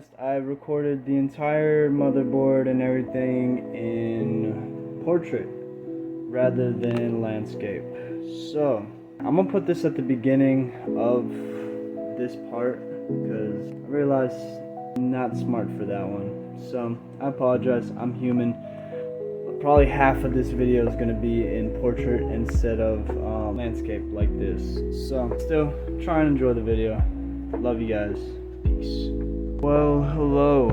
honest, I recorded the entire motherboard and everything in portrait rather than landscape. So I'm gonna put this at the beginning of this part because I realized I'm not smart for that one. So I apologize, I'm human. Probably half of this video is gonna be in portrait instead of landscape like this. So still try and enjoy the video. Love you guys. Peace. Well, hello.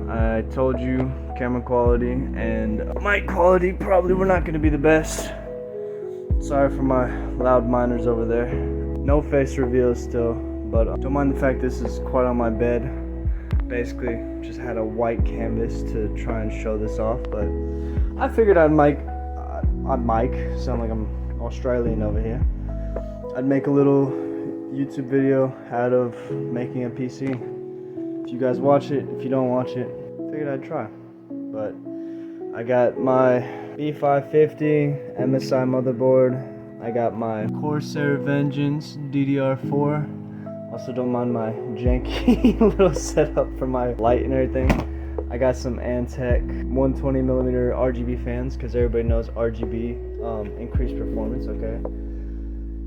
I told you camera quality and mic quality probably were not gonna be the best. Sorry for my loud miners over there. No face reveal still, but don't mind the fact this is quite on my bed. Basically just had a white canvas to try and show this off, but I figured I'd sound like I'm Australian over here. I'd make a little YouTube video out of making a PC. If you guys watch it, if you don't watch it, I figured I'd try. But I got my B550 MSI motherboard. I got my Corsair Vengeance DDR4. Also don't mind my janky little setup for my light and everything. I got some Antec 120mm RGB fans because everybody knows RGB increased performance, okay?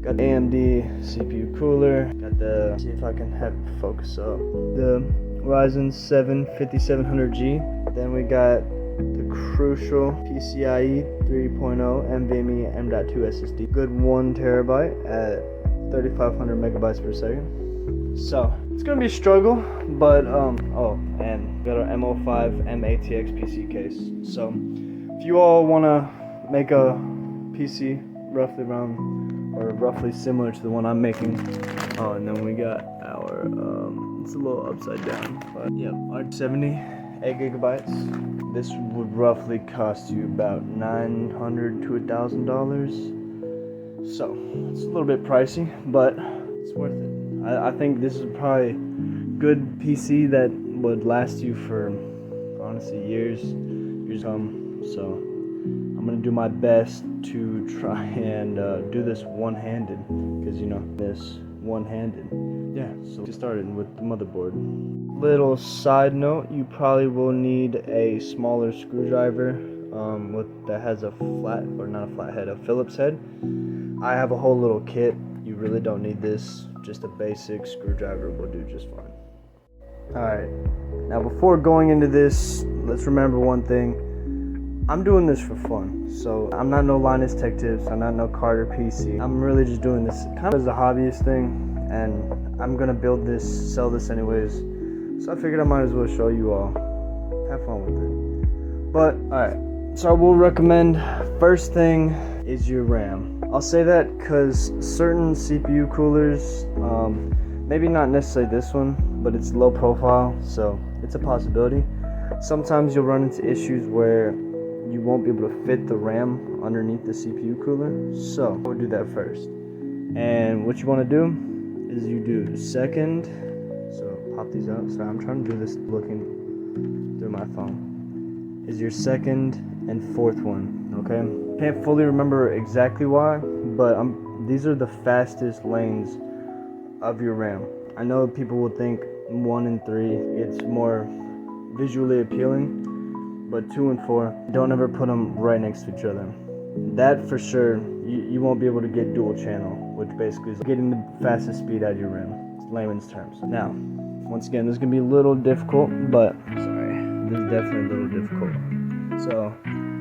Got the AMD CPU cooler. Got the, see if I can have it focus up, the Ryzen 7 5700G. Then we got the crucial PCIe 3.0 NVMe M.2 SSD. Good 1 terabyte at 3500 megabytes per second. So it's gonna be a struggle, but oh, and got our M05 M-ATX PC case. So if you all wanna make a PC roughly around or roughly similar to the one I'm making, oh, and then we got our it's a little upside down, but yeah, our 78 gigabytes. This would roughly cost you about $900 to $1,000. So it's a little bit pricey, but it's worth it. I think this is probably a good PC that would last you for, honestly, years come. So I'm gonna do my best to try and do this one-handed, because you know this one-handed. Yeah, so get started with the motherboard. Little side note, you probably will need a smaller screwdriver that has a flat, or not a flat head, a Phillips head. I have a whole little kit. You really don't need this. Just a basic screwdriver will do just fine. Alright, now before going into this, let's remember one thing. I'm doing this for fun. So I'm not no Linus Tech Tips, I'm not no Carter PC. I'm really just doing this kind of as a hobbyist thing, and I'm gonna build this, sell this anyways. So I figured I might as well show you all. Have fun with it. But alright, so I will recommend, first thing is your RAM. I'll say that because certain CPU coolers, maybe not necessarily this one, but it's low profile, so it's a possibility. Sometimes you'll run into issues where you won't be able to fit the RAM underneath the CPU cooler, so we'll do that first. And what you want to do is you do second, so pop these out. Sorry, I'm trying to do this looking through my phone. Is your second and fourth one, okay? Can't fully remember exactly why, but these are the fastest lanes of your RAM. I know people will think 1 and 3, it's more visually appealing, but 2 and 4, don't ever put them right next to each other. That for sure, you won't be able to get dual channel, which basically is getting the fastest speed out of your RAM. It's layman's terms. Now, once again, this is gonna be a little difficult, but sorry, this is definitely a little difficult. So,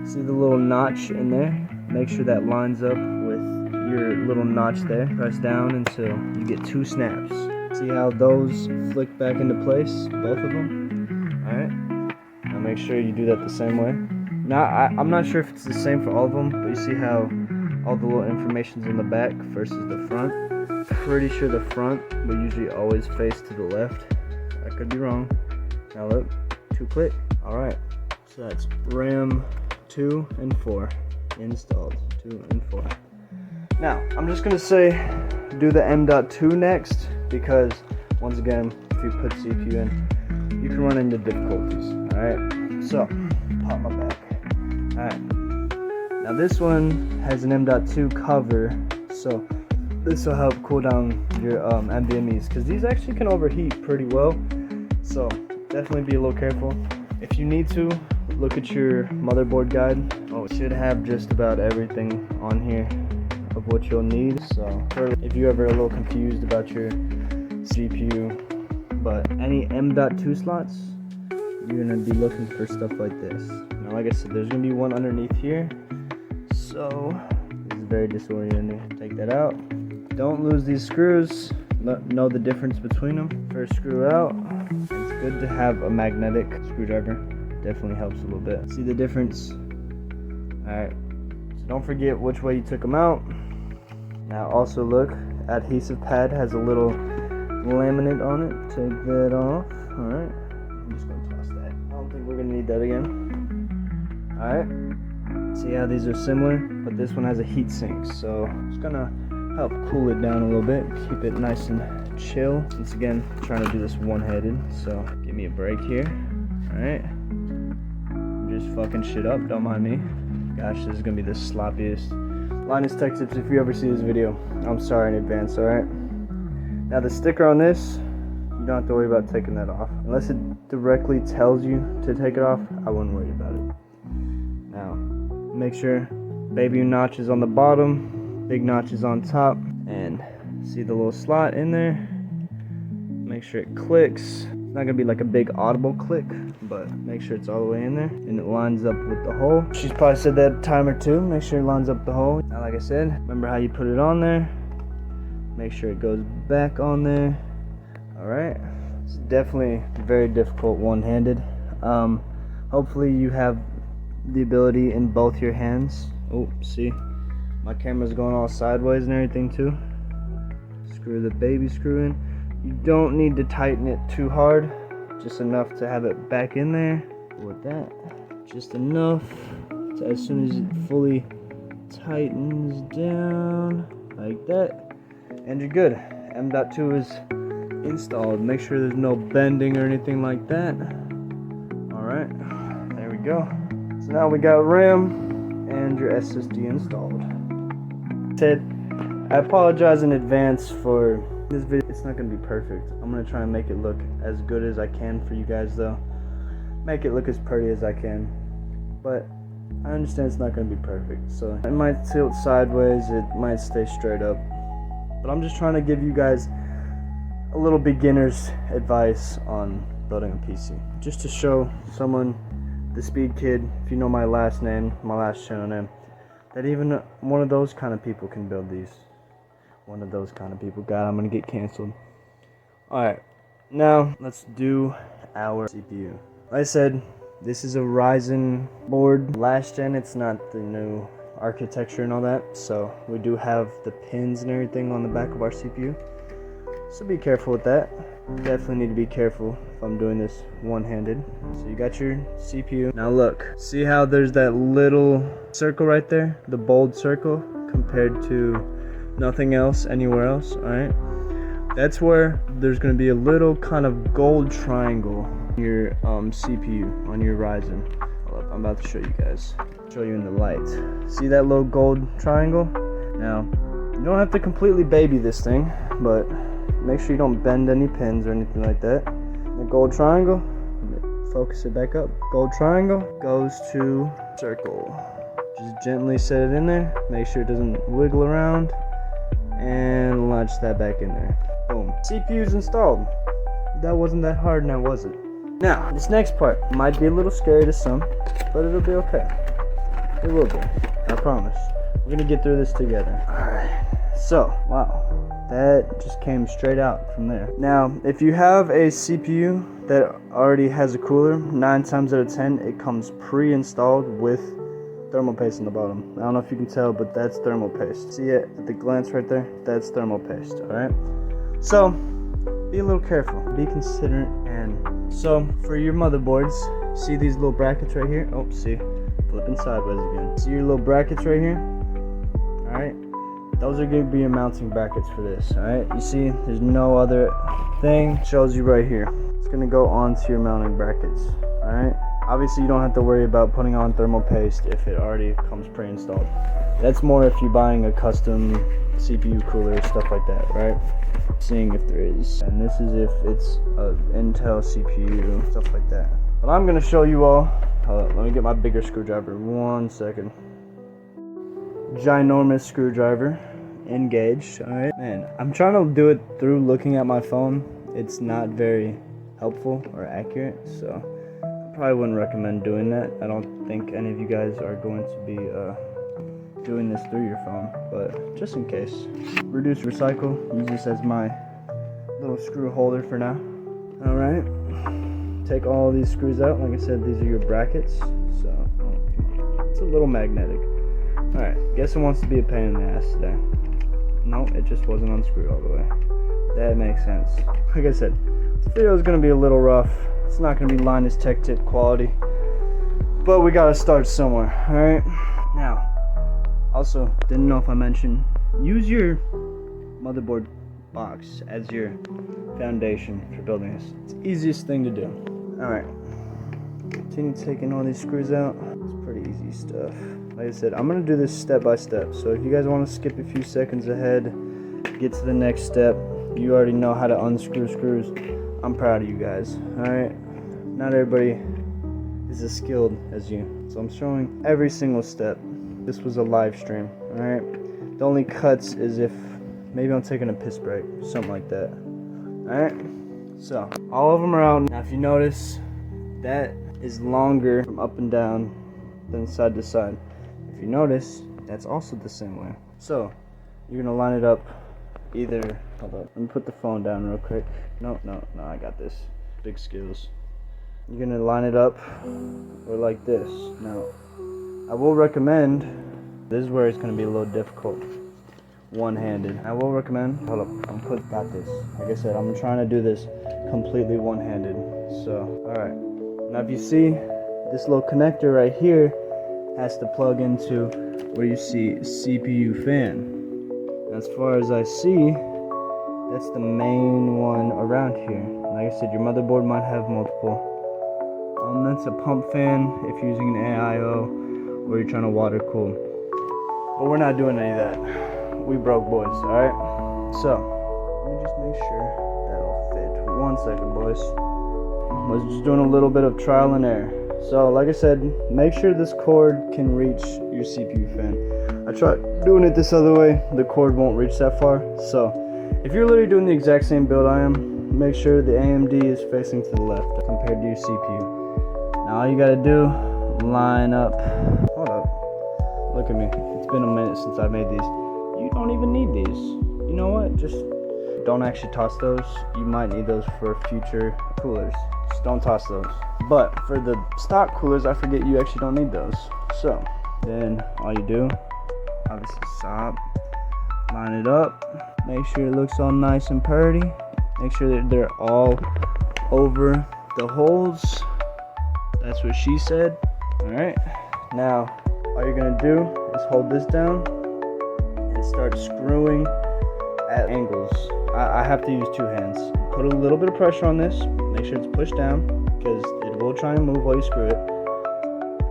see the little notch in there? Make sure that lines up with your little notch there. Press down until you get 2 snaps. See how those flick back into place? Both of them? Alright. Now make sure you do that the same way. Now, I'm not sure if it's the same for all of them, but you see how all the little information's in the back versus the front? Pretty sure the front will usually always face to the left. I could be wrong. Now look, 2 click. Alright. So that's RAM 2 and 4 installed. 2 and 4. Now, I'm just going to say do the M.2 next, because once again, if you put CPU in, you can run into difficulties. Alright, so pop my back. Alright, now this one has an M.2 cover, so this will help cool down your NVMe's, because these actually can overheat pretty well. So definitely be a little careful. If you need to, look at your motherboard guide. Oh, it should have just about everything on here of what you'll need. So if you're ever a little confused about your CPU, but any M.2 slots, you're gonna be looking for stuff like this. Now, like I said, there's gonna be one underneath here, so this is very disorienting. Take that out. Don't lose these screws. Know the difference between them. First screw out. It's good to have a magnetic screwdriver. Definitely helps a little bit. See the difference? Alright, so don't forget which way you took them out. Now also look, adhesive pad has a little laminate on it. Take that off. Alright, I'm just going to toss that. I don't think we're going to need that again. Alright, see how these are similar, but this one has a heat sink, so I'm just going to help cool it down a little bit, keep it nice and chill. Once again, trying to do this one-handed, so give me a break here. Alright, just fucking shit up, don't mind me. Gosh, this is gonna be the sloppiest. Linus Tech Tips, if you ever see this video, I'm sorry in advance, alright? Now the sticker on this, you don't have to worry about taking that off. Unless it directly tells you to take it off, I wouldn't worry about it. Now, make sure baby notches on the bottom, big notches on top, and see the little slot in there. Make sure it clicks. It's not gonna be like a big audible click, but make sure it's all the way in there and it lines up with the hole. She's probably said that a time or two. Make sure it lines up the hole. Now, like I said, remember how you put it on there. Make sure it goes back on there. All right. It's definitely very difficult one-handed. Hopefully you have the ability in both your hands. Oh, see. My camera's going all sideways and everything too. Screw the baby screw in. You don't need to tighten it too hard, just enough to have it back in there. With that, just enough to, as soon as it fully tightens down like that, and you're good. M.2 is installed. Make sure there's no bending or anything like that. Alright, there we go. So now we got RAM and your SSD installed. I apologize in advance for this video. It's not going to be perfect. I'm going to try and make it look as good as I can for you guys though. Make it look as pretty as I can. But I understand it's not going to be perfect. So it might tilt sideways, it might stay straight up. But I'm just trying to give you guys a little beginner's advice on building a PC. Just to show someone, the Speed Kid, if you know my last name, my last channel name, that even one of those kind of people can build these. One of those kind of people. God, I'm gonna get canceled. Alright, now let's do our CPU. Like I said, this is a Ryzen board. Last gen, it's not the new architecture and all that, so we do have the pins and everything on the back of our CPU. So be careful with that. Definitely need to be careful if I'm doing this one-handed. So you got your CPU. Now look, see how there's that little circle right there? The bold circle compared to nothing else anywhere else, alright? That's where there's going to be a little kind of gold triangle on your CPU, on your Ryzen. Hold up, I'm about to show you guys. Show you in the light. See that little gold triangle? Now, you don't have to completely baby this thing, but make sure you don't bend any pins or anything like that. The gold triangle, focus it back up. Gold triangle goes to circle. Just gently set it in there. Make sure it doesn't wiggle around. And launch that back in there. Boom. CPU's installed. That wasn't that hard now, was it? Now, this next part might be a little scary to some, but it'll be okay. It will be. I promise. We're gonna get through this together. Alright. So, wow. That just came straight out from there. Now, if you have a CPU that already has a cooler, 9 times out of 10, it comes pre-installed with thermal paste on the bottom. I don't know if you can tell, but that's thermal paste. See it at the glance right there? That's thermal paste, alright? So, be a little careful. Be considerate. And so, for your motherboards, see these little brackets right here? Oh, see. Flipping sideways again. See your little brackets right here? Alright? Those are going to be your mounting brackets for this, alright? You see, there's no other thing. It shows you right here. It's going to go onto your mounting brackets, alright? Obviously, you don't have to worry about putting on thermal paste if it already comes pre-installed. That's more if you're buying a custom CPU cooler, stuff like that, right? Seeing if there is. And this is if it's an Intel CPU, stuff like that. But I'm gonna show you all. Let me get my bigger screwdriver. 1 second. Ginormous screwdriver, engaged. All right, man. I'm trying to do it through looking at my phone. It's not very helpful or accurate, so I probably wouldn't recommend doing that. I don't think any of you guys are going to be doing this through your phone, but just in case. Reduce, recycle. Use this as my little screw holder for now. All right. Take all these screws out. Like I said, these are your brackets, so it's a little magnetic. Alright, guess it wants to be a pain in the ass today. No, it just wasn't unscrewed all the way. That makes sense. Like I said, this video is going to be a little rough. It's not going to be Linus Tech Tip quality, but we got to start somewhere. Alright, now, also, didn't know if I mentioned, use your motherboard box as your foundation for building this. It's the easiest thing to do. Alright, continue taking all these screws out. It's pretty easy stuff. Like I said, I'm going to do this step by step. So if you guys want to skip a few seconds ahead, get to the next step, you already know how to unscrew screws. I'm proud of you guys. Alright, not everybody is as skilled as you. So I'm showing every single step. This was a live stream. Alright, the only cuts is if maybe I'm taking a piss break, something like that. Alright, so all of them are out. Now if you notice, that is longer from up and down than side to side. If you notice, that's also the same way. So you're gonna line it up either, hold up, let me put the phone down real quick. No, I got this. Big skills. You're gonna line it up or like this. Now, I will recommend, this is where it's gonna be a little difficult. One-handed. I will recommend, hold up, got this. Like I said, I'm trying to do this completely one-handed. So, alright. Now if you see, this little connector right here has to plug into where you see CPU fan. As far as I see, that's the main one around here. Like I said, your motherboard might have multiple. That's a pump fan if you're using an AIO or you're trying to water cool. But we're not doing any of that. We broke boys, alright? So, let me just make sure that'll fit. 1 second, boys. I was just doing a little bit of trial and error. So, like I said, make sure this cord can reach your CPU fan. I tried doing it this other way, the cord won't reach that far. So, if you're literally doing the exact same build I am, make sure the AMD is facing to the left compared to your CPU. Now all you gotta do, line up. Hold up. Look at me. It's been a minute since I made these. You don't even need these. You know what? Just don't actually toss those. You might need those for future coolers. Just don't toss those. But for the stock coolers, I forget you actually don't need those. So then all you do, obviously stop, line it up, make sure it looks all nice and pretty, make sure that they're all over the holes. That's what she said. Alright, now all you're gonna do is hold this down and start screwing at angles. I have to use 2 hands. Put a little bit of pressure on this, make sure it's pushed down, because it will try and move while you screw it.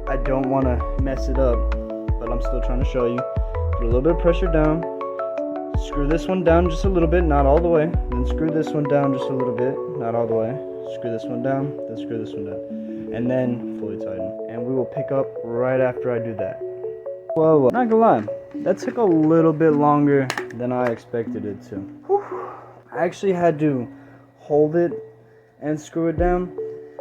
I don't want to mess it up, but I'm still trying to show you. Put a little bit of pressure down, screw this one down just a little bit, not all the way, then screw this one down just a little bit, not all the way, screw this one down, then screw this one down, and then fully tighten. And we will pick up right after I do that. Whoa, not gonna lie, that took a little bit longer than I expected it to. Whew. I actually had to hold it and screw it down,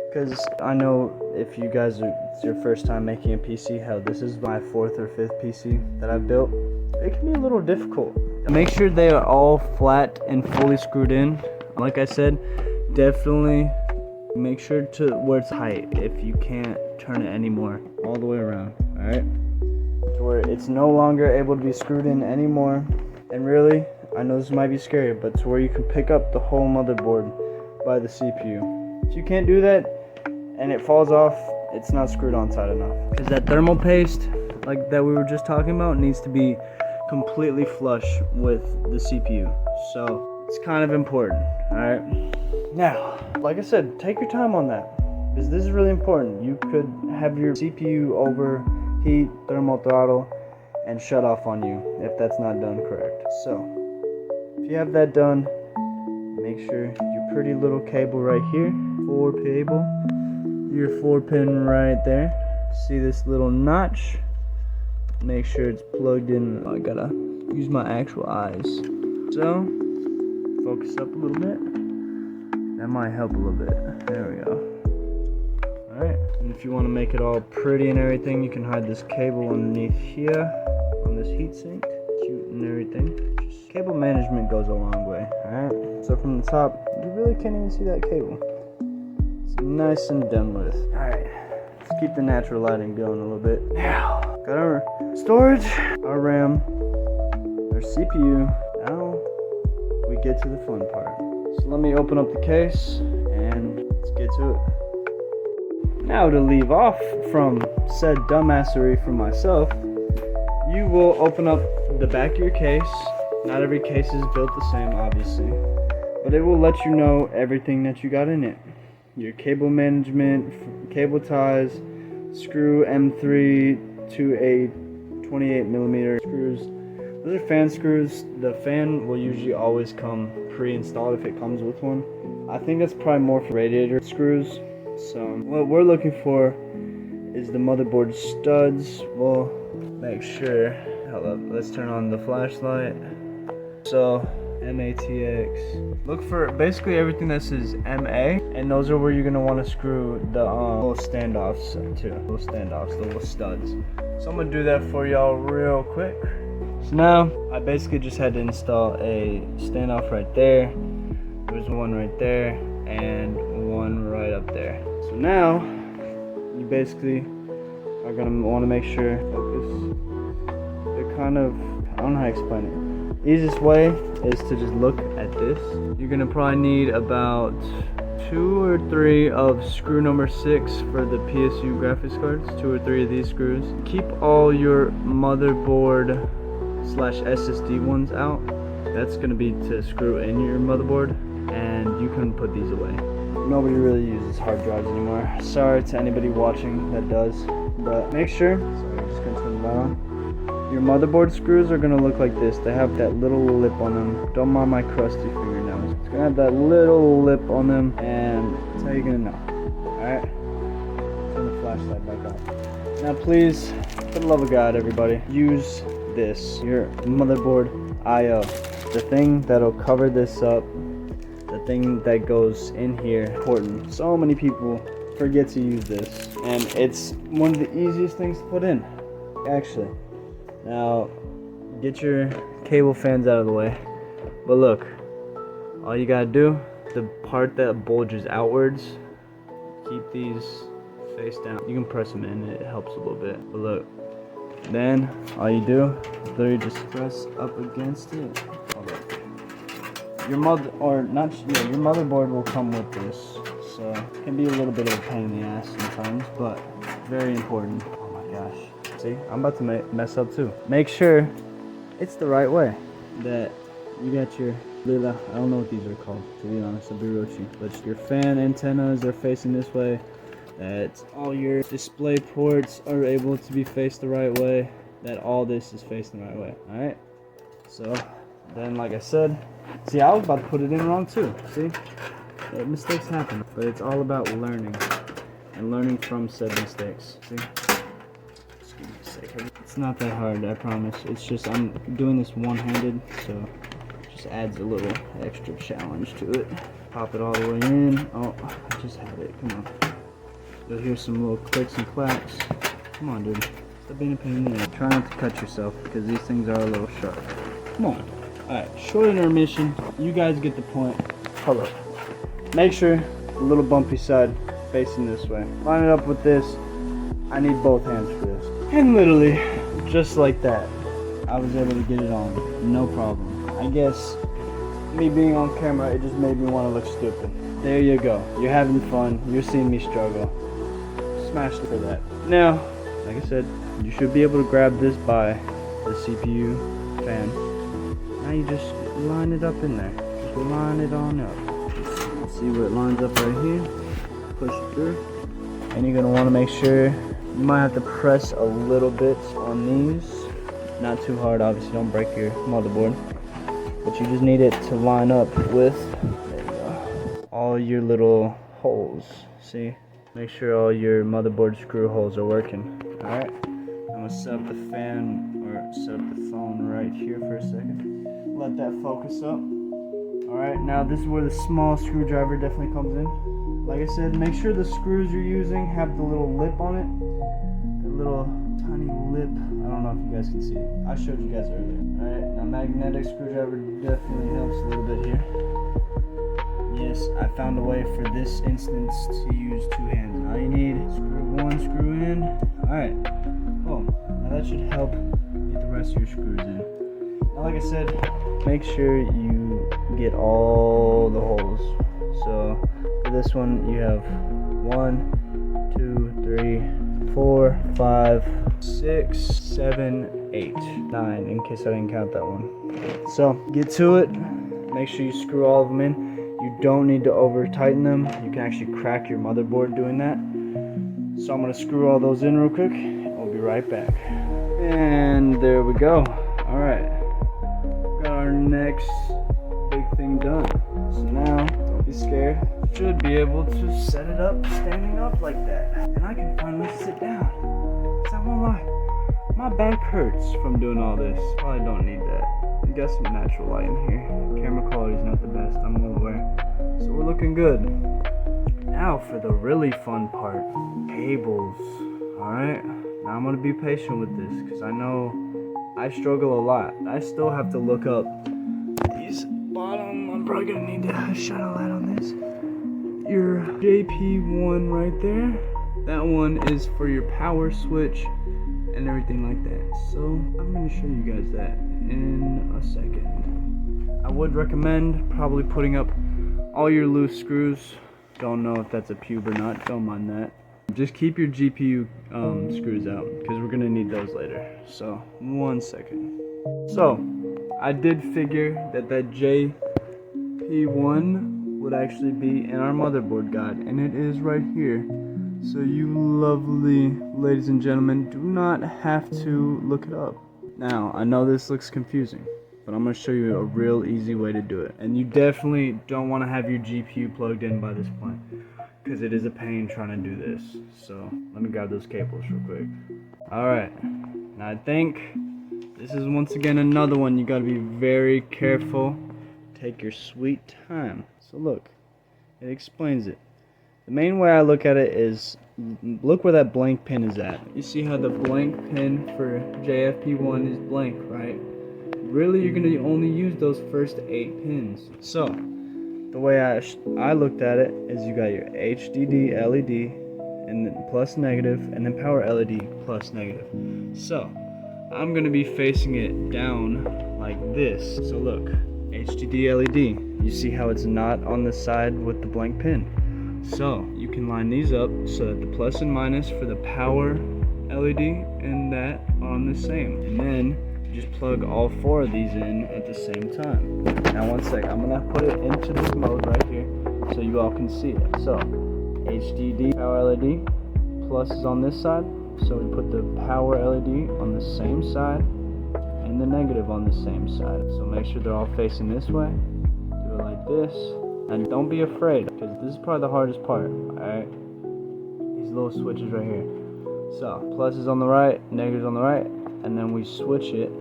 because I know if you guys it's your first time making a PC, hell, this is my 4th or 5th PC that I've built. It can be a little difficult. Make sure they are all flat and fully screwed in. Like I said, definitely make sure to where it's tight. If you can't turn it anymore, all the way around, alright? To where it's no longer able to be screwed in anymore. And really, I know this might be scary, but to where you can pick up the whole motherboard by the CPU. If you can't do that and it falls off, it's not screwed on tight enough. Because that thermal paste, like that we were just talking about, needs to be completely flush with the CPU. So it's kind of important, alright? Now, like I said, take your time on that. because this is really important. You could have your CPU overheat, thermal throttle, and shut off on you if that's not done correct. So if you have that done, make sure your pretty little cable right here, 4 cable, your 4-pin right there. See this little notch? Make sure it's plugged in. I gotta use my actual eyes. So focus up a little bit. That might help a little bit. There we go. Alright, and if you want to make it all pretty and everything, you can hide this cable underneath here on this heatsink. Cute and everything. Just cable management goes a long way. Alright, so from the top, you really can't even see that cable. It's nice and done with. Alright, let's keep the natural lighting going a little bit. Now, got our storage, our RAM, our CPU. Now we get to the fun part. So let me open up the case and let's get to it. Now to leave off from said dumbassery for myself, you will open up the back of your case. Not every case is built the same, obviously, but it will let you know everything that you got in it. Your cable management, cable ties, screw M3 to a 28mm screws. Those are fan screws. The fan will usually always come pre-installed if it comes with one. I think that's probably more for radiator screws. So what we're looking for is the motherboard studs. We'll make sure. Hold up, let's turn on the flashlight. So MATX. Look for basically everything that says MA, and those are where you're gonna want to screw the little standoffs too. Little standoffs, the little studs. So I'm gonna do that for y'all real quick. So now I basically just had to install a standoff right there. There's one right there and one right up there. So now you basically are gonna want to make sure focus. They're kind of, I don't know how to explain it. Easiest way is to just look at this. You're gonna probably need about 2 or 3 of screw number 6 for the PSU graphics cards. 2 or 3 of these screws. Keep all your motherboard / SSD ones out. That's gonna be to screw in your motherboard, and you can put these away. Nobody really uses hard drives anymore. Sorry to anybody watching that does, but make sure. Sorry, I'm just gonna turn that on. Your motherboard screws are gonna look like this. They have that little lip on them. Don't mind my crusty fingernails. It's gonna have that little lip on them, and that's how you're gonna know. Alright? Turn the flashlight back on. Now please, for the love of God, everybody, use this, your motherboard I/O. The thing that'll cover this up, the thing that goes in here, important. So many people forget to use this, and it's one of the easiest things to put in, actually. Now, get your cable fans out of the way. But look, all you gotta do, the part that bulges outwards, keep these face down. You can press them in, it helps a little bit. But look, then all you do, literally just press up against it. Hold up. Your motherboard will come with this, so it can be a little bit of a pain in the ass sometimes, but very important. Oh my gosh. See, I'm about to mess up too. Make sure it's the right way. That you got your little, I don't know what these are called, to be honest, I'll be real with you. But your fan antennas are facing this way. That all your display ports are able to be faced the right way. That all this is facing the right way. Alright? So, then like I said, see, I was about to put it in wrong too. See? Mistakes happen. But it's all about learning. And learning from said mistakes. See? It's not that hard, I promise. It's just I'm doing this one-handed, so it just adds a little extra challenge to it. Pop it all the way in. Oh, I just had it. Come on. You'll hear some little clicks and clacks. Come on, dude. Stop being a pain in the ass. Try not to cut yourself, because these things are a little sharp. Come on. Alright, short intermission. You guys get the point. Hold up. Make sure the little bumpy side facing this way. Line it up with this. I need both hands for this. And literally, just like that, I was able to get it on. No problem. I guess me being on camera, it just made me want to look stupid. There you go. You're having fun. You're seeing me struggle. Smash it for that. Now, like I said, you should be able to grab this by the CPU fan. Now you just line it up in there. Just line it on up. See where it lines up right here. Push it through. And you're gonna wanna make sure, you might have to press a little bit on these. Not too hard, obviously, don't break your motherboard. But you just need it to line up with, there you go, all your little holes, see? Make sure all your motherboard screw holes are working, alright? I'm gonna set up the fan, or set up the phone right here for a second. Let that focus up. Alright, now this is where the small screwdriver definitely comes in. Like I said, make sure the screws you're using have the little lip on it. The little tiny lip. I don't know if you guys can see it. I showed you guys earlier. Alright, now magnetic screwdriver definitely helps a little bit here. Yes, I found a way for this instance to use two hands. All you need, screw one, screw in. Alright, boom. Now that should help get the rest of your screws in. Now like I said, make sure you get all the holes. So for this one you have 1, 2, 3, 4, 5, 6, 7, 8, 9, in case I didn't count that one. So get to it, make sure you screw all of them in. You don't need to over tighten them. You can actually crack your motherboard doing that. So I'm gonna screw all those in real quick and we'll be right back. And there we go. All right, got our next big thing done. So now, don't be scared. Should be able to set it up standing up like that. And I can finally sit down. So I won't lie, my back hurts from doing all this. Probably don't need that. We got some natural light in here. Camera quality is not the best, I'm well aware. So we're looking good. Now for the really fun part, cables. Alright, now I'm gonna be patient with this because I know I struggle a lot. I still have to look up these bottom, I'm probably gonna need to shine a light on this. Your JP1 right there, that one is for your power switch and everything like that. So I'm gonna show you guys that in a second. I would recommend probably putting up all your loose screws. Don't know if that's a pube or not, don't mind that. Just keep your GPU screws out because we're gonna need those later. So 1 second. So I did figure that JP1 would actually be in our motherboard guide, and it is right here. So you lovely ladies and gentlemen do not have to look it up. Now, I know this looks confusing, but I'm going to show you a real easy way to do it. And you definitely don't want to have your GPU plugged in by this point, because it is a pain trying to do this. So, let me grab those cables real quick. Alright, now I think this is once again another one you got to be very careful. Take your sweet time. So look, it explains it. The main way I look at it is, look where that blank pin is at. You see how the blank pin for JFP1 is blank, right? Really, you're going to only use those first 8 pins. So, the way I looked at it is you got your HDD LED, and then plus negative, and then power LED plus negative. So, I'm going to be facing it down like this. So look, HDD LED. You see how it's not on the side with the blank pin? So you can line these up so that the plus and minus for the power LED and that are on the same. And then you just plug all 4 of these in at the same time. Now 1 sec, I'm gonna put it into this mode right here so you all can see it. So HDD power LED, plus is on this side. So we put the power LED on the same side and the negative on the same side. So make sure they're all facing this way. Do it like this. And don't be afraid, because this is probably the hardest part, alright? These little switches right here. So, plus is on the right, negatives on the right, and then we switch it.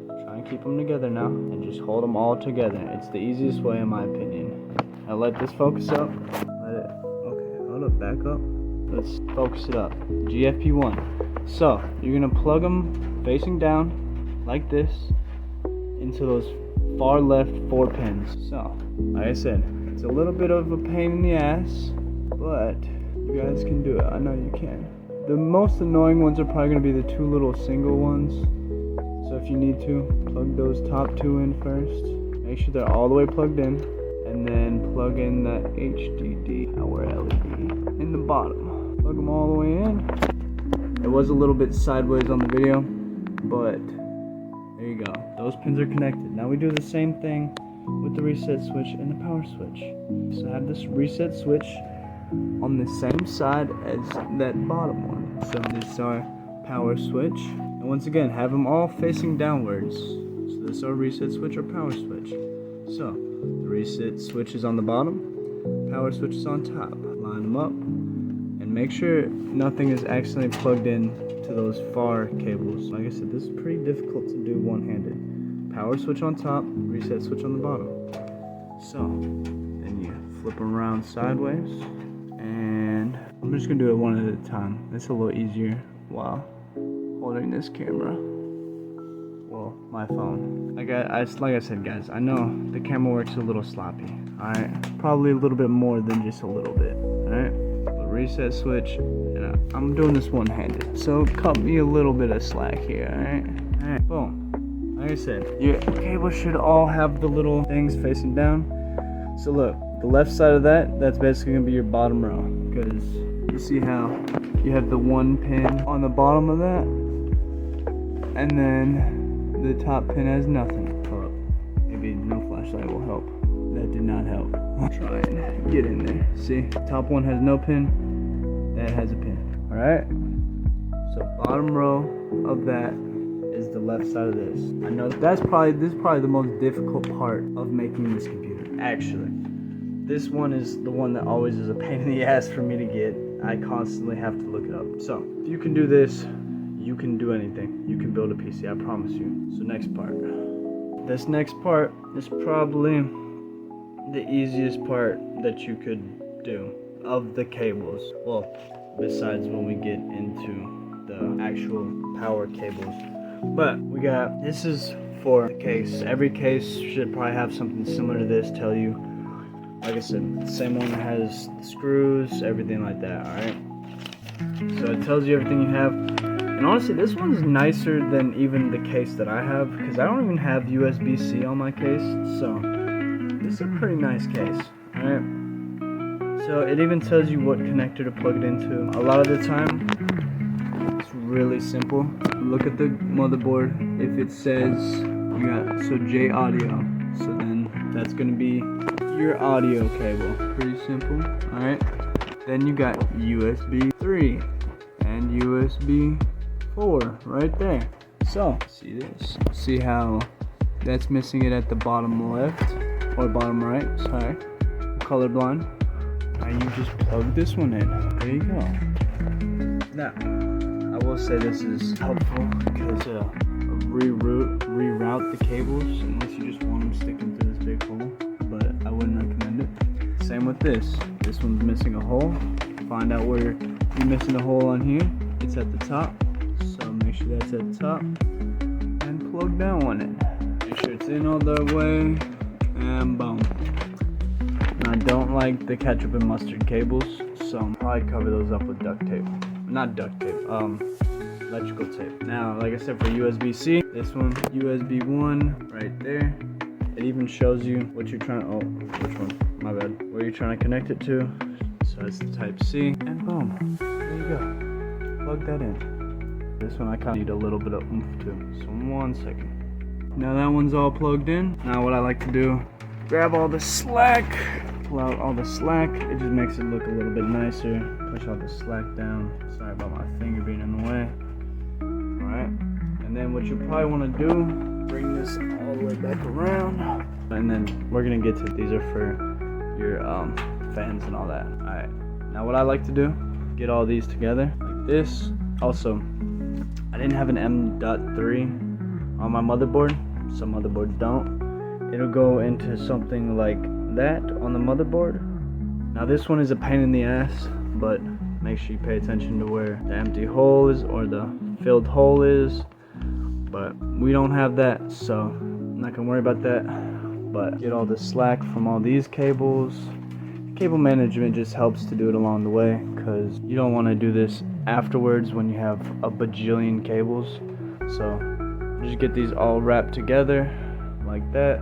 Try and keep them together now, and just hold them all together. It's the easiest way in my opinion. Now let this focus up. Let it, okay, hold up, back up. Let's focus it up. GFP1. So, you're going to plug them facing down, like this, into those far left 4 pins. So, like I said, it's a little bit of a pain in the ass, but you guys can do it. I know you can. The most annoying ones are probably going to be the 2 little single ones. So if you need to, plug those top 2 in first. Make sure they're all the way plugged in. And then plug in the HDD power LED in the bottom. Plug them all the way in. It was a little bit sideways on the video, but there you go. Those pins are connected. Now we do the same thing with the reset switch and the power switch. So I have this reset switch on the same side as that bottom one. So this is our power switch. And once again, have them all facing downwards. So this is our reset switch or power switch. So the reset switch is on the bottom, power switch is on top. Line them up and make sure nothing is accidentally plugged in to those far cables. Like I said, this is pretty difficult to do one-handed. Power switch on top, reset switch on the bottom. So then you flip them around sideways, and I'm just gonna do it one at a time. It's a little easier while holding this camera. Well, my phone. Like I said, guys, I know the camera works a little sloppy. Alright, probably a little bit more than just a little bit. Alright, the reset switch, and I'm doing this one-handed, so cut me a little bit of slack here. Alright, boom. Like I said, your cables should all have the little things facing down. So look, the left side of that's basically gonna be your bottom row, because you see how you have the one pin on the bottom of that, and then the top pin has nothing. Hold up, maybe no flashlight will help. That did not help. I'll try and get in there. See, top one has no pin, that has a pin. All right. So bottom row of that is the left side of this. I know this is probably the most difficult part of making this computer. Actually, this one is the one that always is a pain in the ass for me to get. I constantly have to look it up. So if you can do this, you can do anything. You can build a PC, I promise you. So next part. This next part is probably the easiest part that you could do of the cables. Well, besides when we get into the actual power cables. But we got, this is for the case. Every case should probably have something similar to this, tell you, like I said, the same one that has the screws, everything like that, alright? So it tells you everything you have. And honestly, this one's nicer than even the case that I have, because I don't even have USB-C on my case, so this is a pretty nice case, alright? So it even tells you what connector to plug it into. A lot of the time, it's really simple. Look at the motherboard. If it says you got, so J audio, so then that's gonna be your audio cable. Pretty simple, alright? Then you got USB 3 and USB 4 right there. So, see this? See how that's missing it at the bottom left, or bottom right, sorry. Colorblind. And you just plug this one in. There you go. Now, I will say this is helpful because reroute the cables unless you just want them sticking through this big hole, but I wouldn't recommend it. Same with this. This one's missing a hole. Find out where you're missing a hole on here. It's at the top, so make sure that's at the top and plug that one in. Make sure it's in all the way, and boom. I don't like the ketchup and mustard cables, so I'll probably cover those up with duct tape. Not duct tape, electrical tape. Now, like I said, for USB-C, this one, USB 1, right there. It even shows you what you're trying to, oh, which one? My bad. Where you're trying to connect it to. So it's the type C, and boom, there you go. Plug that in. This one I kind of need a little bit of oomph too, so 1 second. Now that one's all plugged in. Now what I like to do, grab all the slack, pull out all the slack. It just makes it look a little bit nicer. Push all the slack down. Sorry about my finger being in the way. Alright. And then what you probably want to do, bring this all the way back around. And then we're going to get to, these are for your fans and all that. Alright. Now what I like to do, get all these together like this. Also, I didn't have an M.3 on my motherboard. Some motherboards don't. It'll go into something like that on the motherboard. Now this one is a pain in the ass, but make sure you pay attention to where the empty hole is or the filled hole is. But we don't have that, so I'm not gonna worry about that. But get all the slack from all these cables. Cable management just helps to do it along the way, because you don't want to do this afterwards when you have a bajillion cables. So just get these all wrapped together like that,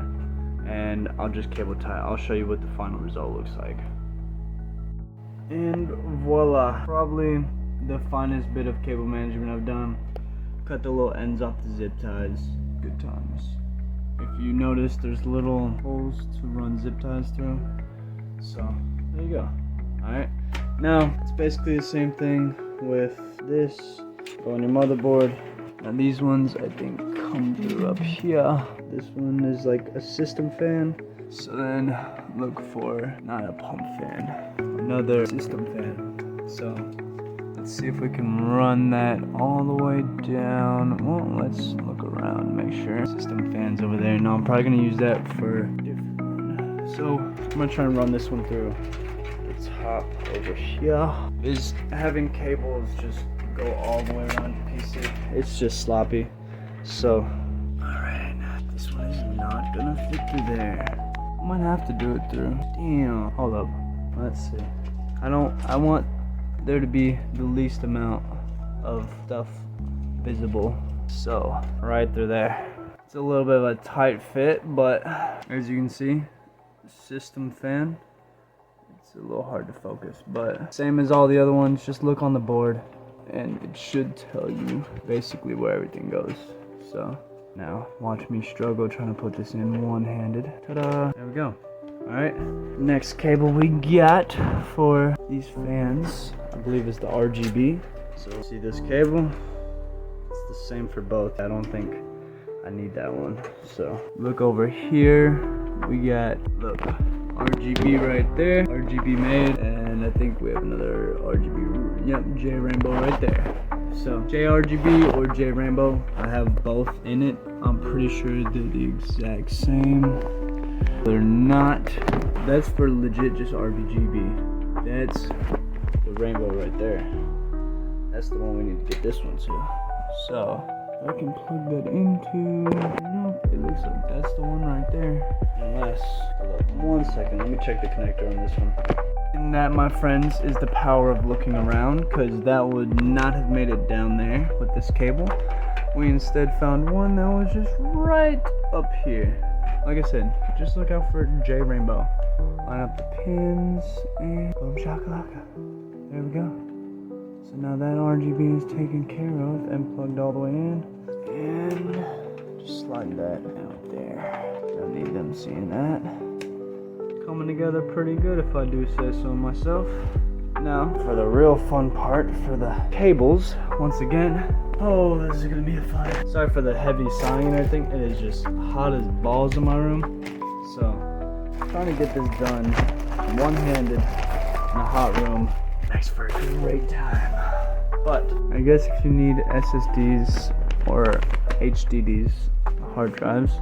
and I'll just cable tie. I'll show you what the final result looks like. And voila, probably the finest bit of cable management I've done. Cut the little ends off the zip ties. Good times. If you notice, there's little holes to run zip ties through. So there you go. Alright, now it's basically the same thing with this. Go on your motherboard. Now these ones I think come through up here. This one is like a system fan. So then look for, not a pump fan, another system fan. So let's see if we can run that all the way down. Well, let's look around, make sure. System fan's over there. No, I'm probably gonna use that for a different one. So I'm gonna try and run this one through the top over here. Is having cables just go all the way around your PC. It's just sloppy. So, alright, this one is not gonna fit through there. I might have to do it through. Damn, hold up. Let's see. I want there to be the least amount of stuff visible. So, right through there. It's a little bit of a tight fit, but as you can see, system fan. It's a little hard to focus, but same as all the other ones, just look on the board and it should tell you basically where everything goes. So now watch me struggle trying to put this in one-handed. Ta-da! There we go. Alright, next cable we got for these fans, I believe is the RGB. So see this cable? It's the same for both. I don't think I need that one. So look over here, we got, look, RGB right there, RGB made, and I think we have another RGB, yep, J Rainbow right there. So JRGB or J Rainbow, I have both in it. I'm pretty sure they're the exact same. They're not. That's for legit just RGB. That's the rainbow right there. That's the one we need to get this one to. So I can plug that into, nope, it looks like that's the one right there. Unless, hold up, 1 second, let me check the connector on this one. And that, my friends, is the power of looking around, because that would not have made it down there with this cable. We instead found one that was just right up here. Like I said, just look out for J Rainbow. Line up the pins, and boom shakalaka. There we go. So now that RGB is taken care of and plugged all the way in. And just slide that out there. Don't need them seeing that. Coming together pretty good if I do say so myself. Now, for the real fun part, for the cables, once again, oh, this is gonna be a fun. Sorry for the heavy sighing and everything. It is just hot as balls in my room. So, I'm trying to get this done one-handed in a hot room. Makes for a great time. But I guess if you need SSDs or HDDs, hard drives,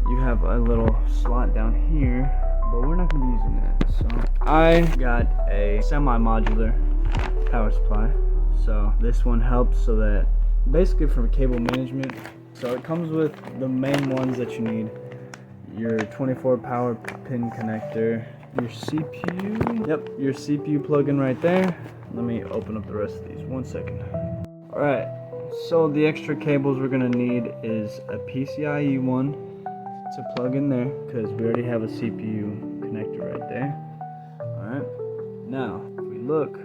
you have a little slot down here, but we're not going to be using that. So I got a semi-modular power supply. So this one helps so that basically for cable management. So it comes with the main ones that you need. Your 24 power pin connector, your CPU, yep, your CPU plug-in right there. Let me open up the rest of these, 1 second. Alright, so the extra cables we're gonna need is a PCIe one to plug in there, because we already have a CPU connector right there. Alright, now, if we look,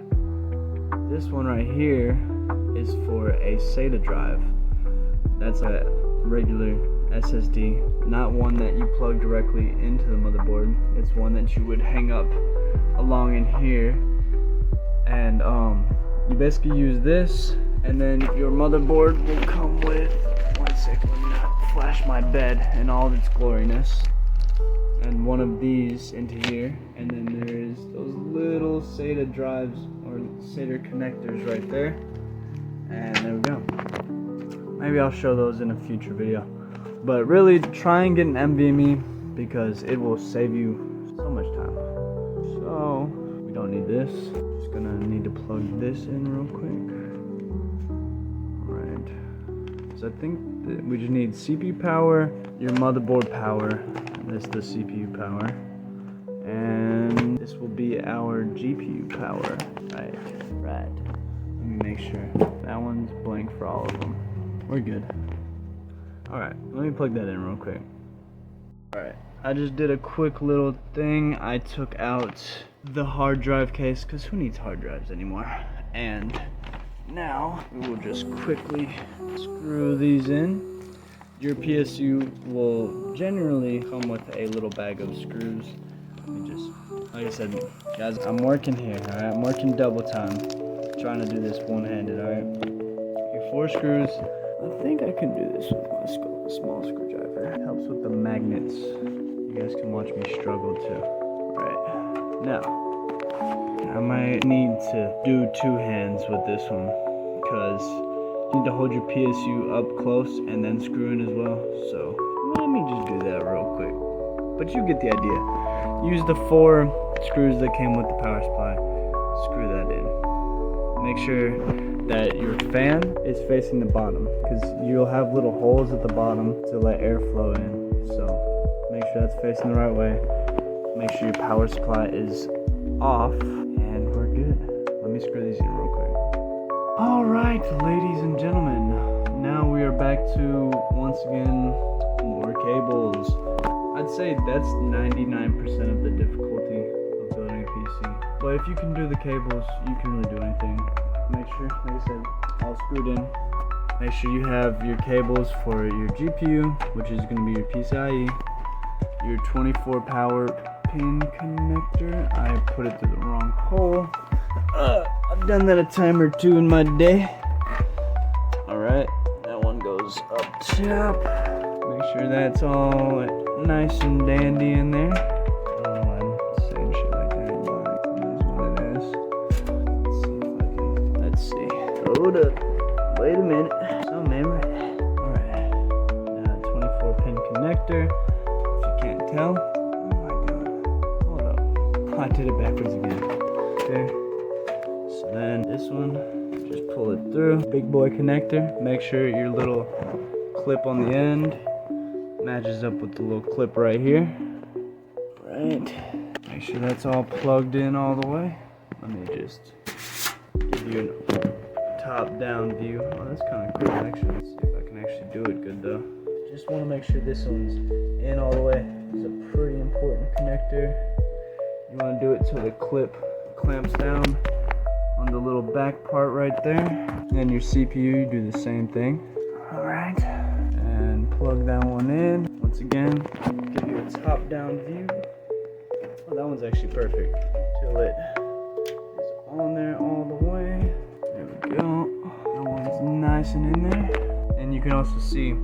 this one right here is for a SATA drive. That's a regular SSD, not one that you plug directly into the motherboard. It's one that you would hang up along in here, and you basically use this, and then your motherboard will come with, 1 second, let me not flash my bed in all of its gloriness, and one of these into here, and then there's those little SATA drives or SATA connectors right there, and there we go. Maybe I'll show those in a future video. But really, try and get an NVMe because it will save you so much time. So, we don't need this. Just gonna need to plug this in real quick. Alright. So I think that we just need CPU power, your motherboard power, and this is the CPU power. And this will be our GPU power. Right. Let me make sure. That one's blank for all of them. We're good. Alright, let me plug that in real quick. Alright, I just did a quick little thing. I took out the hard drive case, because who needs hard drives anymore? And now, we will just quickly screw these in. Your PSU will generally come with a little bag of screws. Like I said, guys, I'm working here, alright? I'm working double time, trying to do this one-handed, alright? Your 4 screws. I think I can do this with my small screwdriver. It helps with the magnets. You guys can watch me struggle too. Right. Now, I might need to do 2 hands with this one, because you need to hold your PSU up close and then screw in as well. So, let me just do that real quick. But you get the idea. Use the 4 screws that came with the power supply. Screw that in. Make sure that your fan is facing the bottom, because you'll have little holes at the bottom to let air flow in. So make sure that's facing the right way. Make sure your power supply is off, and we're good. Let me screw these in real quick. Alright, ladies and gentlemen, now we are back to, once again, more cables. I'd say that's 99% of the difficulty of building a PC. But if you can do the cables, you can really do anything. Make sure, like I said, all screwed in. Make sure you have your cables for your GPU, which is going to be your PCIe, your 24 power pin connector. I put it through the wrong hole. I've done that a time or 2 in my day. Alright, that one goes up top. Make sure that's all nice and dandy in there. I don't know why I'm saying shit like that, but that's what it is. Let's see if I can, hold up. Wait a minute. So memory. Alright. Now 24 pin connector. If you can't tell. Oh my god. Hold up. I did it backwards again. Okay. So then this one, just pull it through. Big boy connector. Make sure your little clip on the end matches up with the little clip right here. Right. Make sure that's all plugged in all the way. Let me just give you a top-down view. Oh, that's kind of cool, actually. Let's see if I can actually do it good, though. Just want to make sure this one's in all the way. It's a pretty important connector. You want to do it till the clip clamps down on the little back part right there. And your CPU, you do the same thing. Alright. Plug that one in. Once again, give you a top-down view. Oh, that one's actually perfect. Till it is on there all the way. There we go. That one's nice and in there. And you can also see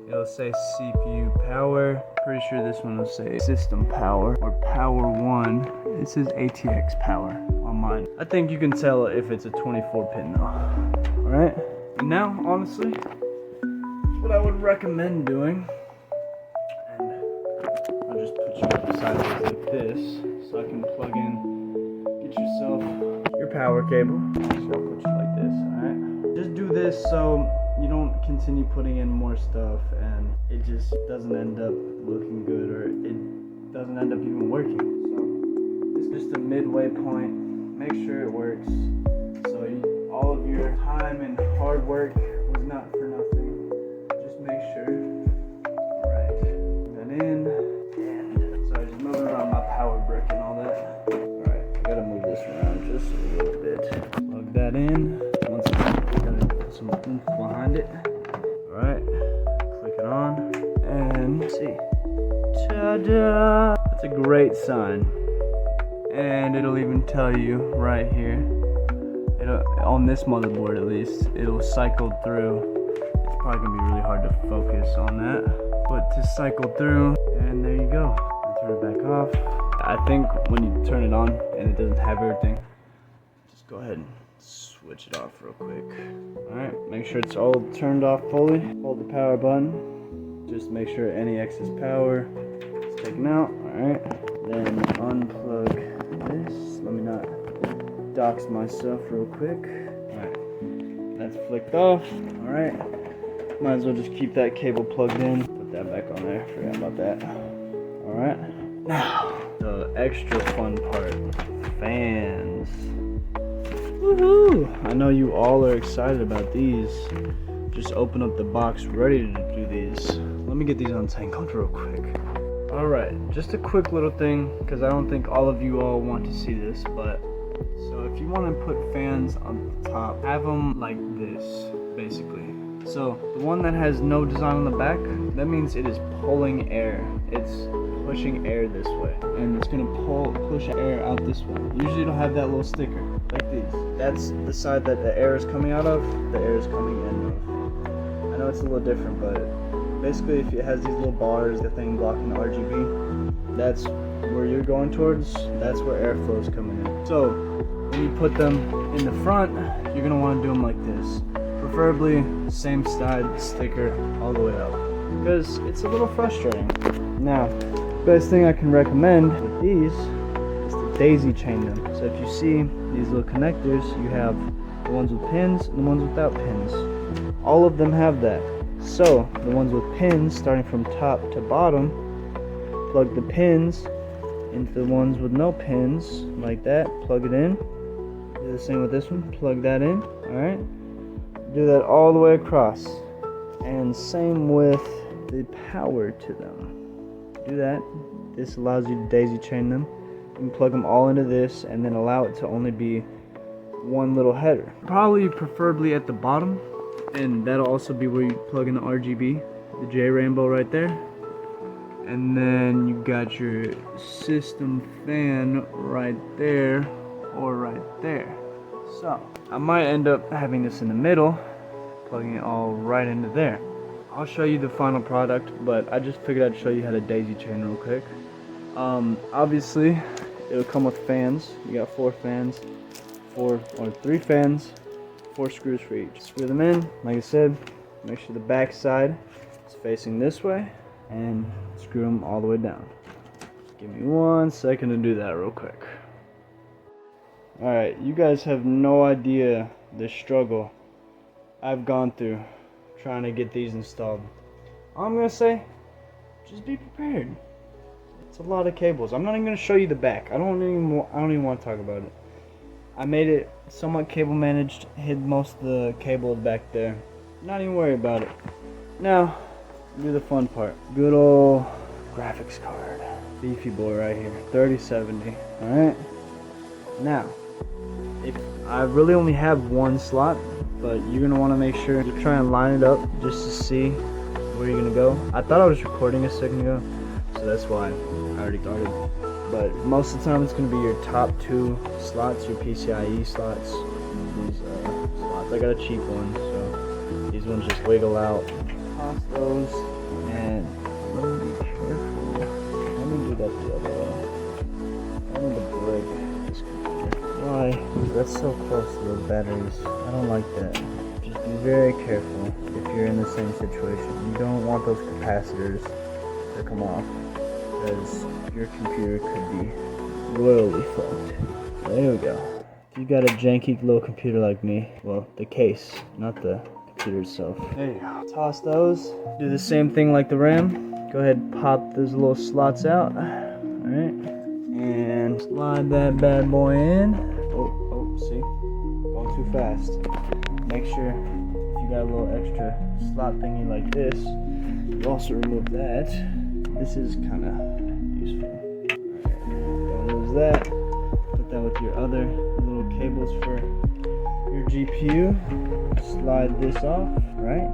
it'll say CPU power. Pretty sure this one will say system power or power 1. It says ATX power on mine. I think you can tell if it's a 24 pin though. Alright. Now, honestly, what I would recommend doing, and I'll just put you sideways like this so I can plug in, get yourself your power cable. So I'll put you like this, alright? Just do this so you don't continue putting in more stuff and it just doesn't end up looking good, or it doesn't end up even working. So it's just a midway point. Make sure it works. So all of your time and hard work was not for nothing. Make sure. Alright. Put that in. And sorry, just moving around my power brick and all that. Alright, I gotta move this around just a little bit. Plug that in. Once again, gotta put some oomph behind it. Alright. Click it on. And let's see. Ta-da! That's a great sign. And it'll even tell you right here. On this motherboard at least, it'll cycle through. Probably gonna be really hard to focus on that, but to cycle through, and there you go. I turn it back off. I think when you turn it on and it doesn't have everything, just go ahead and switch it off real quick. Alright, make sure it's all turned off fully. Hold the power button. Just make sure any excess power is taken out. Alright, then unplug this. Let me not dox myself real quick. Alright, that's flicked off. Alright. Might as well just keep that cable plugged in. Put that back on there. Forgot about that. Alright. Now, the extra fun part. Fans. Woohoo! I know you all are excited about these. Just open up the box ready to do these. Let me get these untangled real quick. Alright, just a quick little thing, because I don't think all of you all want to see this, but so if you want to put fans on the top, have them like this, basically. So the one that has no design on the back, that means it is pulling air. It's pushing air this way, and it's gonna push air out this way. Usually it'll have that little sticker like these. That's the side that the air is coming out of, the air is coming in of. I know it's a little different, but basically if it has these little bars, the thing blocking the RGB, that's where you're going towards, that's where airflow is coming in. So when you put them in the front, you're gonna want to do them like this. Preferably same side sticker all the way up, because it's a little frustrating. Now, best thing I can recommend with these is to daisy chain them. So if you see these little connectors, you have the ones with pins and the ones without pins. All of them have that. So the ones with pins, starting from top to bottom, plug the pins into the ones with no pins, like that, plug it in. Do the same with this one, plug that in, alright? Do that all the way across. And same with the power to them. Do that. This allows you to daisy chain them. You can plug them all into this and then allow it to only be one little header. Probably preferably at the bottom, and that'll also be where you plug in the RGB, the J rainbow right there. And then you got your system fan right there or right there. So I might end up having this in the middle, plugging it all right into there. I'll show you the final product, but I just figured I'd show you how to daisy chain real quick. Obviously, it'll come with fans. You got 4 fans, 3 fans, 4 screws for each. Screw them in, like I said, make sure the back side is facing this way, and screw them all the way down. Give me 1 second to do that real quick. Alright, you guys have no idea the struggle I've gone through trying to get these installed. All I'm gonna say, just be prepared. It's a lot of cables. I'm not even gonna show you the back. I don't even want to talk about it. I made it somewhat cable managed, hid most of the cable back there. Not even worry about it. Now, do the fun part. Good old graphics card. Beefy boy right here, 3070. Alright? Now, if I really only have 1 slot, but you're going to want to make sure you try and line it up just to see where you're going to go. I thought I was recording a second ago, so that's why I already started. But most of the time it's going to be your top 2 slots, your PCIe slots. These slots. I got a cheap one, so these ones just wiggle out. Toss those, and let me be careful. Let me do that the other way. I need to break this computer. Why? That's so close to those batteries. I don't like that. Just be very careful if you're in the same situation. You don't want those capacitors to come off, because your computer could be royally fucked. There we go. If you got a janky little computer like me, well, the case, not the computer itself. There you go. Toss those. Do the same thing like the RAM. Go ahead and pop those little slots out. Alright. And slide that bad boy in. Oh, see? Going too fast. Make sure if you got a little extra slot thingy like this, you also remove that. This is kind of useful. Alright, don't lose that. Put that with your other little cables for your GPU. Slide this off, right?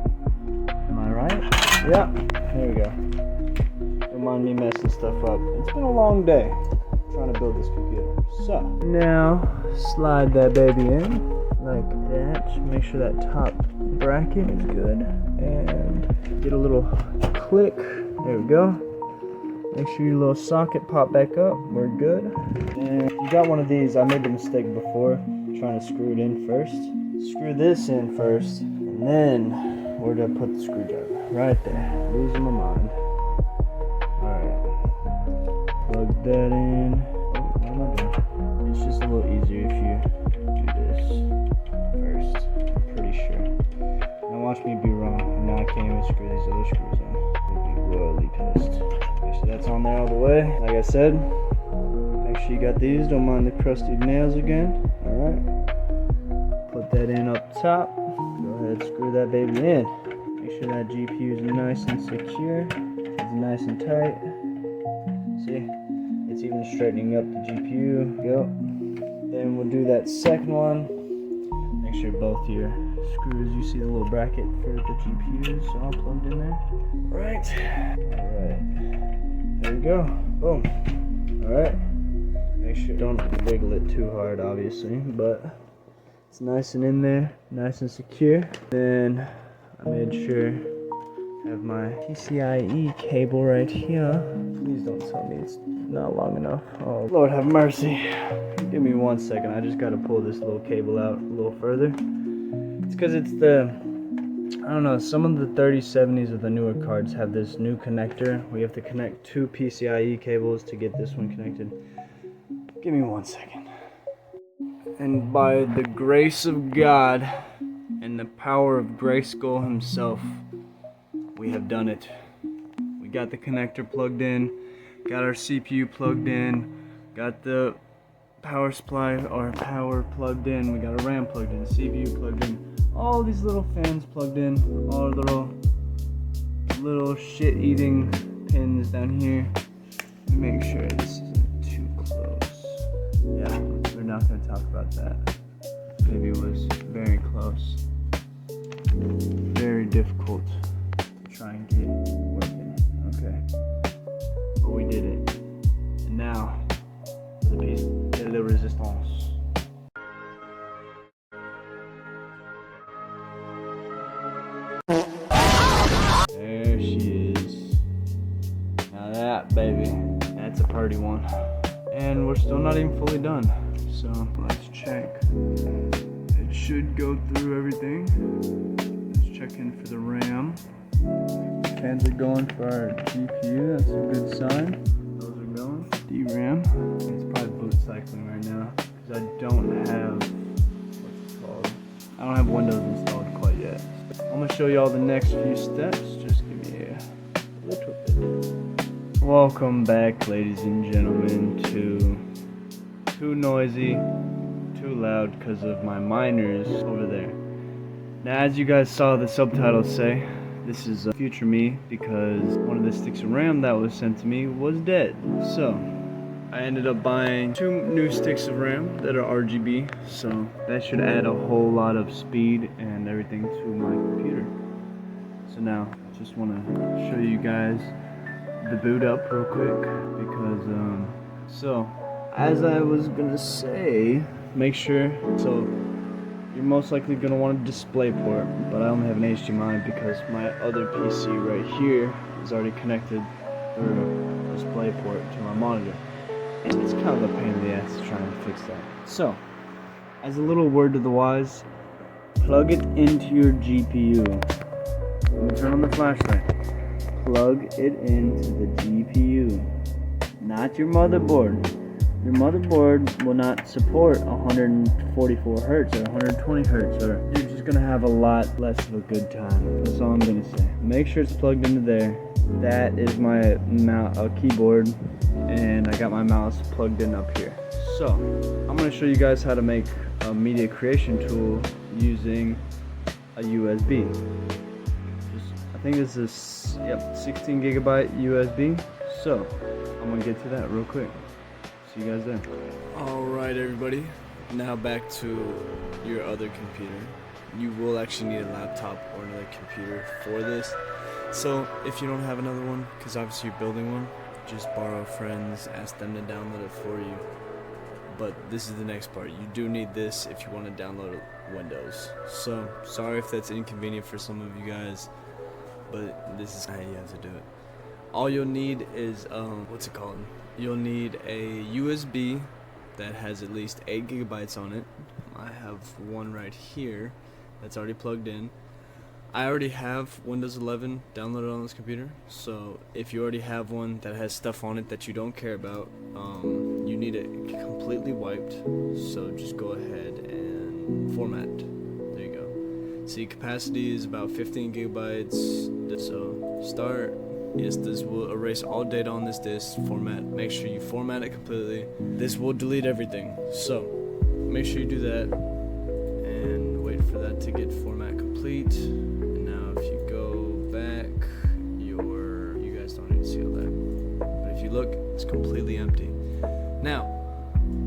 Am I right? Yeah, there we go. Don't mind me messing stuff up. It's been a long day trying to build this computer. So, now slide that baby in like that. Make sure that top bracket is good. And get a little click. There we go. Make sure your little socket pop back up. We're good. And you got one of these. I made the mistake before trying to screw it in first. Screw this in first, and then we're gonna put the screwdriver right there. Losing my mind. Alright. Plug that in. Oh, what am I doing? It's just a little easier if you do this first. I'm pretty sure. Now watch me be wrong. Now I can't even screw these other screws in. I'll be royally pissed. Okay, so that's on there all the way. Like I said, make sure you got these. Don't mind the crusty nails again. Alright. Put that in up top. Go ahead, screw that baby in. Make sure that GPU is nice and secure. It's nice and tight. See? It's even straightening up the GPU. Go. Then we'll do that second one. Make sure both your screws. You see the little bracket for the GPUs all plugged in there. Right. Alright. There we go. Boom. Alright. Make sure don't wiggle it too hard, obviously, but it's nice and in there, nice and secure. Then I made sure I have my PCIe cable right here. Please don't tell me it's not long enough. Oh, Lord have mercy. Give me 1 second. I just got to pull this little cable out a little further. It's because it's the, I don't know, some of the 3070s of the newer cards have this new connector. We have to connect 2 PCIe cables to get this one connected. Give me 1 second. And by the grace of God and the power of Grayskull himself, we have done it. We got the connector plugged in, got our CPU plugged in, got the power supply or power plugged in, we got a RAM plugged in, CPU plugged in, all these little fans plugged in, all little shit eating pins down here. Make sure this isn't too close. Yeah, we're not going to talk about that. Maybe it was very close. Very difficult to try and get working. Okay. But we did it. And now, the piece de la resistance. There she is. Now that, baby, that's a pretty one. And we're still not even fully done. So let's check. It should go through everything. Let's check in for the RAM. Fans are going for our GPU. That's a good sign. Those are going. DRAM. It's probably boot cycling right now because I don't have what's it called. I don't have Windows installed quite yet. I'm gonna show you all the next few steps. Just give me a little bit. Welcome back, ladies and gentlemen, to Too Noisy, Too Loud because of my miners over there. Now, as you guys saw the subtitles say, this is a future me because one of the sticks of RAM that was sent to me was dead. So, I ended up buying 2 new sticks of RAM that are RGB, so that should add a whole lot of speed and everything to my computer. So now, just want to show you guys the boot up real quick because so as I was gonna say, make sure, so you're most likely gonna want a display port, but I only have an HDMI because my other PC right here is already connected through a display port to my monitor. And it's kind of a pain in the ass to try and fix that. So as a little word to the wise, plug it into your GPU. Let me turn on the flashlight. Plug it into the GPU, not your motherboard. Your motherboard will not support 144 hertz or 120 hertz, or you're just gonna have a lot less of a good time. That's all I'm gonna say. Make sure it's plugged into there. That is my keyboard, and I got my mouse plugged in up here. So I'm gonna show you guys how to make a media creation tool using a USB. I think this is 16 gigabyte USB. So I'm gonna get to that real quick. See you guys then. Alright everybody, now back to your other computer. You will actually need a laptop or another computer for this. So if you don't have another one, because obviously you're building one, just borrow friends, ask them to download it for you. But this is the next part. You do need this if you want to download Windows. So sorry if that's inconvenient for some of you guys, but this is how you have to do it. All you'll need is you'll need a USB that has at least 8 gigabytes on it. I have one right here that's already plugged in. I already have Windows 11 downloaded on this computer, so if you already have one that has stuff on it that you don't care about, you need it completely wiped. So just go ahead and format. There you go. See, capacity is about 15 gigabytes. So start. Yes, this will erase all data on this disk. Format. Make sure you format it completely. This will delete everything. So make sure you do that and wait for that to get format complete. And now if you go back, you guys don't need to see all that. But if you look, it's completely empty. Now,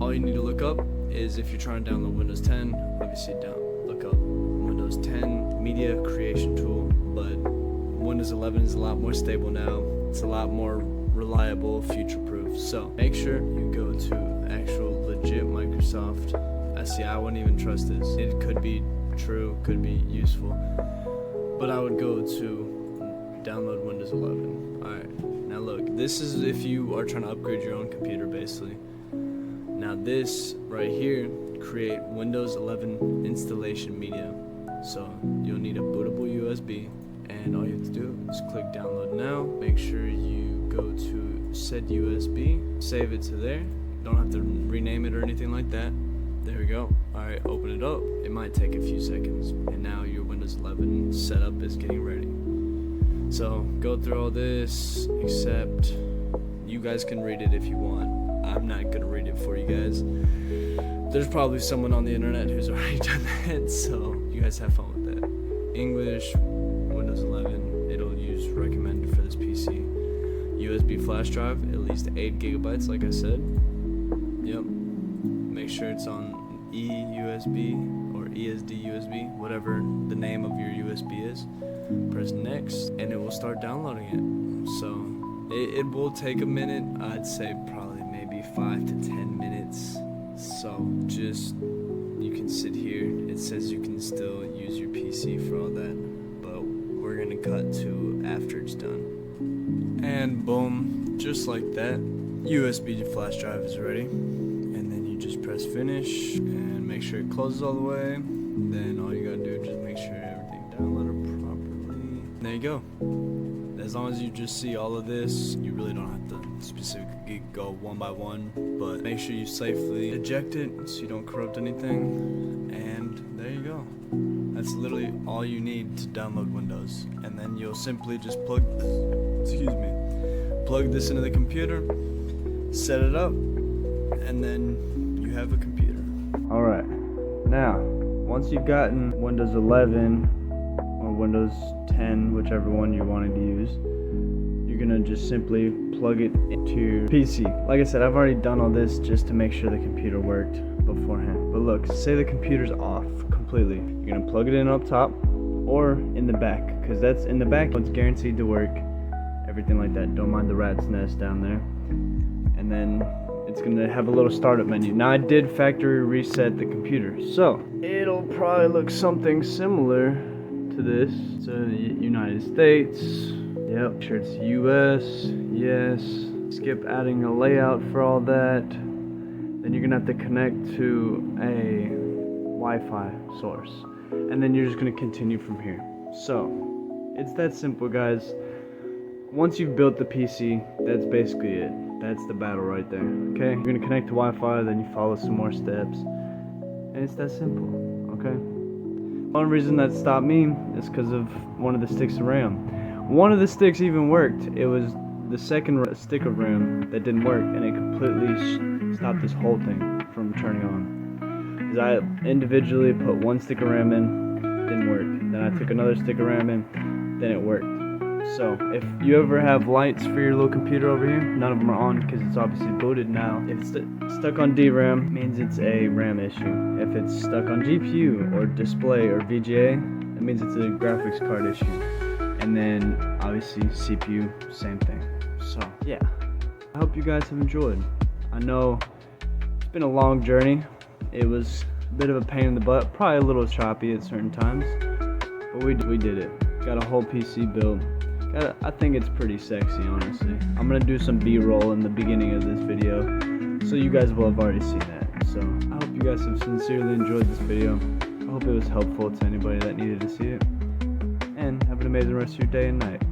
all you need to look up is if you're trying to download Windows 10, obviously look up Windows Windows 10 media creation tool, but Windows 11 is a lot more stable now. It's a lot more reliable, future-proof. So make sure you go to actual legit Microsoft. I wouldn't even trust this. It could be true, could be useful, but I would go to download Windows 11. Alright, now look, this is if you are trying to upgrade your own computer basically. Now this right here, create Windows 11 installation media. So you'll need a bootable USB, and all you have to do is click download now. Make sure you go to said USB, save it to there. Don't have to rename it or anything like that. There we go. Alright, open it up. It might take a few seconds, and now your Windows 11 setup is getting ready. So go through all this, except you guys can read it if you want. I'm not gonna read it for you guys. There's probably someone on the internet who's already done that, so you guys have fun with that. English, Windows 11, it'll use recommended for this PC. USB flash drive, at least 8 gigabytes, like I said. Yep. Make sure it's on eUSB or ESD USB, whatever the name of your USB is. Press next, and it will start downloading it. So it will take a minute. I'd say probably maybe 5 to 10 minutes. So just, you can sit here. It says you can still use your PC for all that, but we're gonna cut to after it's done. And boom, just like that, USB flash drive is ready. And then you just press finish and make sure it closes all the way. Then all you gotta do is just make sure everything downloaded properly. And there you go. As long as you just see all of this, you really don't have to specifically go one by one, but make sure you safely eject it so you don't corrupt anything. And there you go. That's literally all you need to download Windows. And then you'll simply just plug this into the computer, set it up, and then you have a computer. Alright, now once you've gotten Windows 11 or Windows 10, whichever one you're wanting to use, you're gonna just simply plug it into your PC. Like I said, I've already done all this just to make sure the computer worked beforehand. But look, say the computer's off completely. You're gonna plug it in up top or in the back, because that's in the back, it's guaranteed to work. Everything like that. Don't mind the rat's nest down there. And then it's gonna have a little startup menu. Now I did factory reset the computer, so it'll probably look something similar to this. It's United States. Yep, sure it's US. Yes. Skip adding a layout for all that. Then you're gonna have to connect to a Wi-Fi source, and then you're just gonna continue from here. So it's that simple, guys. Once you've built the PC, that's basically it. That's the battle right there. Okay, you're gonna connect to Wi-Fi, then you follow some more steps, and it's that simple. Okay. One reason that stopped me is because of one of the sticks of RAM. One of the sticks even worked. It was the second stick of RAM that didn't work, and it completely stopped this whole thing from turning on. Because I individually put one stick of RAM in, didn't work. Then I took another stick of RAM in, then it worked. So if you ever have lights for your little computer over here, none of them are on because it's obviously booted now. If it's stuck on DRAM, means it's a RAM issue. If it's stuck on GPU or display or VGA, that means it's a graphics card issue. And then obviously CPU, same thing. So yeah, I hope you guys have enjoyed. I know it's been a long journey. It was a bit of a pain in the butt, probably a little choppy at certain times, but we did it. Got a whole PC built. I think it's pretty sexy, honestly. I'm gonna do some B-roll in the beginning of this video, so you guys will have already seen that. So I hope you guys have sincerely enjoyed this video. I hope it was helpful to anybody that needed to see it. And have an amazing rest of your day and night.